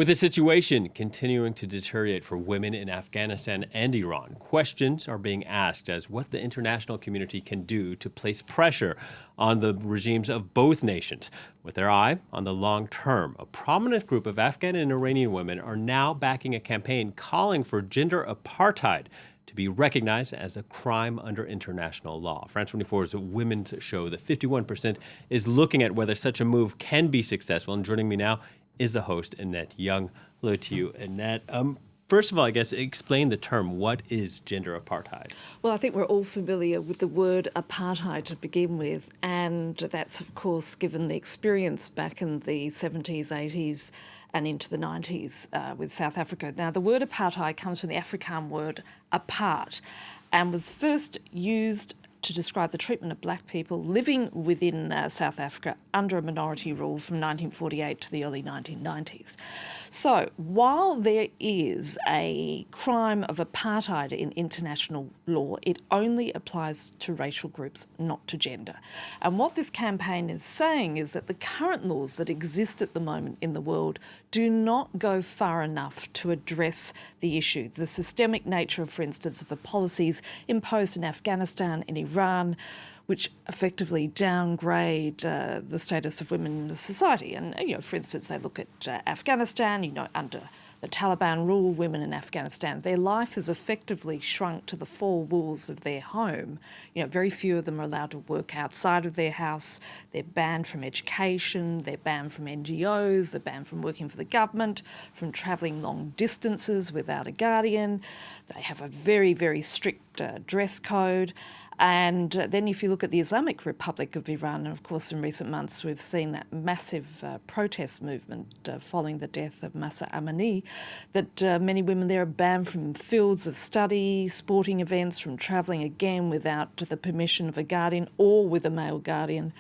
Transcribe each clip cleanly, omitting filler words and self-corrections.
With the situation continuing to deteriorate for women in Afghanistan and Iran, questions are being asked as what the international community can do to place pressure on the regimes of both nations. With their eye on the long term, a prominent group of Afghan and Iranian women are now backing a campaign calling for gender apartheid to be recognized as a crime under international law. France 24's Women's Show, the 51%, is looking at whether such a move can be successful. And joining me now is the host, Annette Young. Hello to you, Annette. First of all, I guess, explain the term. What is gender apartheid? Well, I think we're all familiar with the word apartheid to begin with, and that's, of course, given the experience back in the 70s, 80s and into the 90s with South Africa. Now, the word apartheid comes from the Afrikaans word apart and was first used to describe the treatment of black people living within South Africa under a minority rule from 1948 to the early 1990s. So while there is a crime of apartheid in international law, it only applies to racial groups, not to gender. And what this campaign is saying is that the current laws that exist at the moment in the world do not go far enough to address the issue. The systemic nature, for instance, of the policies imposed in Afghanistan and Iran, which effectively downgrade the status of women in the society. And, for instance, they look at Afghanistan, under the Taliban rule, women in Afghanistan, their life has effectively shrunk to the four walls of their home. Very few of them are allowed to work outside of their house. They're banned from education. They're banned from NGOs. They're banned from working for the government, from travelling long distances without a guardian. They have a very, very strict dress code. And then if you look at the Islamic Republic of Iran, and of course in recent months we've seen that massive protest movement following the death of Mahsa Amini, that many women there are banned from fields of study, sporting events, from travelling again without the permission of a guardian or with a male guardian,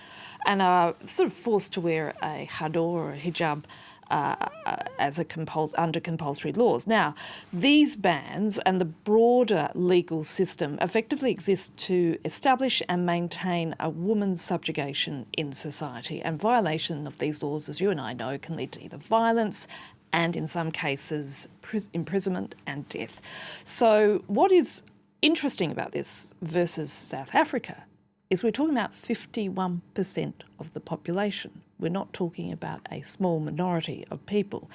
and are sort of forced to wear a chador or a hijab as under compulsory laws. Now, these bans and the broader legal system effectively exist to establish and maintain a woman's subjugation in society, and violation of these laws, as you and I know, can lead to either violence and, in some cases, imprisonment and death. So what is interesting about this versus South Africa is we're talking about 51% of the population. We're not talking about a small minority of people.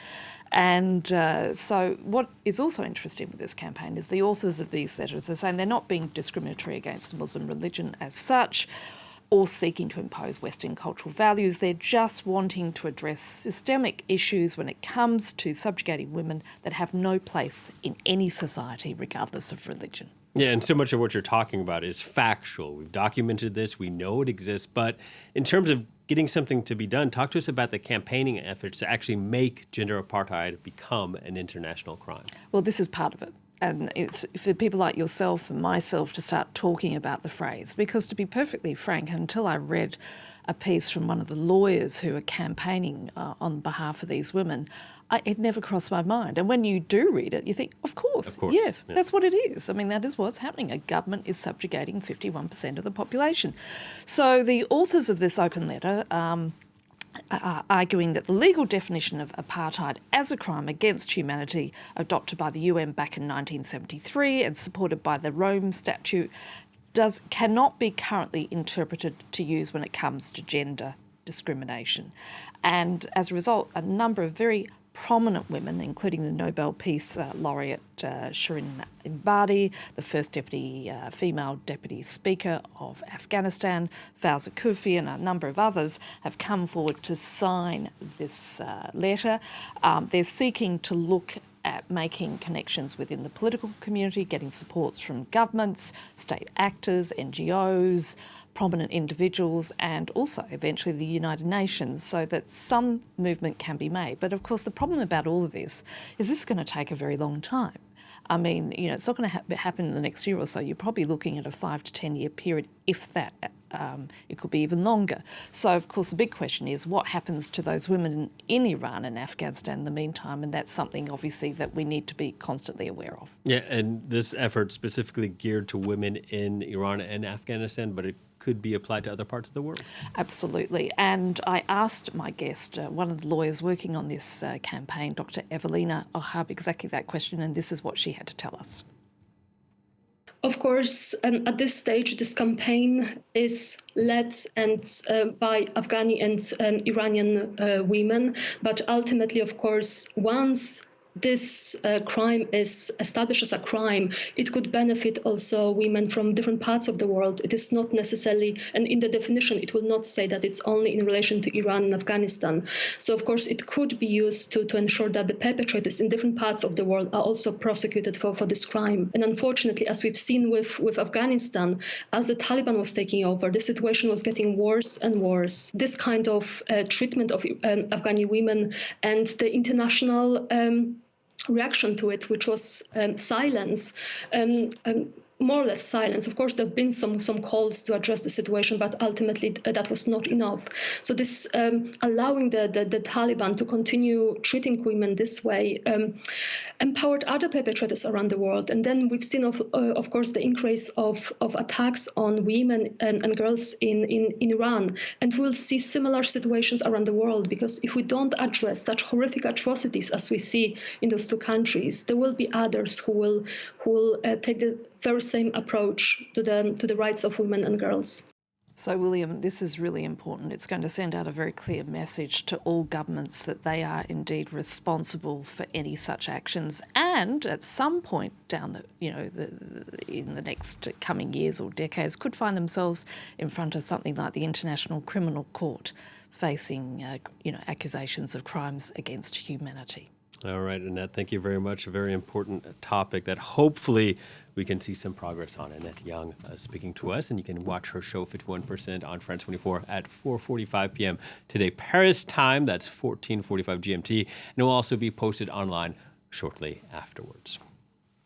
And so what is also interesting with this campaign is the authors of these letters are saying they're not being discriminatory against Muslim religion as such or seeking to impose Western cultural values. They're just wanting to address systemic issues when it comes to subjugating women that have no place in any society, regardless of religion. Yeah, and so much of what you're talking about is factual. We've documented this. We know it exists. But in terms of getting something to be done, talk to us about the campaigning efforts to actually make gender apartheid become an international crime. Well, this is part of it. And it's for people like yourself and myself to start talking about the phrase. Because to be perfectly frank, until I read a piece from one of the lawyers who are campaigning on behalf of these women, it never crossed my mind. And when you do read it, you think, of course. Yes, yeah. That's what it is. I mean, that is what's happening. A government is subjugating 51% of the population. So the authors of this open letter are arguing that the legal definition of apartheid as a crime against humanity, adopted by the UN back in 1973 and supported by the Rome Statute, cannot be currently interpreted to use when it comes to gender discrimination. And as a result, a number of very prominent women, including the Nobel Peace Laureate Shirin Ebadi, the first female deputy speaker of Afghanistan, Fawzia Koofi, and a number of others have come forward to sign this letter. They're seeking to look at making connections within the political community, getting supports from governments, state actors, NGOs, prominent individuals, and also eventually the United Nations, so that some movement can be made. But of course, the problem about all of this is going to take a very long time. I mean, it's not going to happen in the next year or so. You're probably looking at a 5 to 10 year period, if that. It could be even longer. So, of course, the big question is what happens to those women in Iran and Afghanistan in the meantime, and that's something, obviously, that we need to be constantly aware of. Yeah, and this effort specifically geared to women in Iran and Afghanistan, but it could be applied to other parts of the world. Absolutely. And I asked my guest, one of the lawyers working on this campaign, Dr. Evelina Ohab, exactly that question, and this is what she had to tell us. Of course, at this stage, this campaign is led by Afghani and Iranian women. But ultimately, of course, once this crime is established as a crime, it could benefit also women from different parts of the world. It is not necessarily, and in the definition, it will not say that it's only in relation to Iran and Afghanistan. So, of course, it could be used to ensure that the perpetrators in different parts of the world are also prosecuted for this crime. And unfortunately, as we've seen with Afghanistan, as the Taliban was taking over, the situation was getting worse and worse. This kind of treatment of Afghani women and the international reaction to it, which was silence, more or less silence. Of course, there have been some calls to address the situation, but ultimately that was not enough. So this allowing the Taliban to continue treating women this way empowered other perpetrators around the world. And then we've seen, of course, the increase of attacks on women and girls in Iran. And we'll see similar situations around the world, because if we don't address such horrific atrocities as we see in those two countries, there will be others who will take the very same approach to the rights of women and girls. So, William, this is really important. It's going to send out a very clear message to all governments that they are indeed responsible for any such actions, and at some point down in the next coming years or decades, could find themselves in front of something like the International Criminal Court, facing accusations of crimes against humanity. All right, Annette, thank you very much. A very important topic that hopefully we can see some progress on. Annette Young speaking to us, and you can watch her show 51% on France 24 at 4:45 p.m. today, Paris time. That's 14:45 GMT, and it will also be posted online shortly afterwards.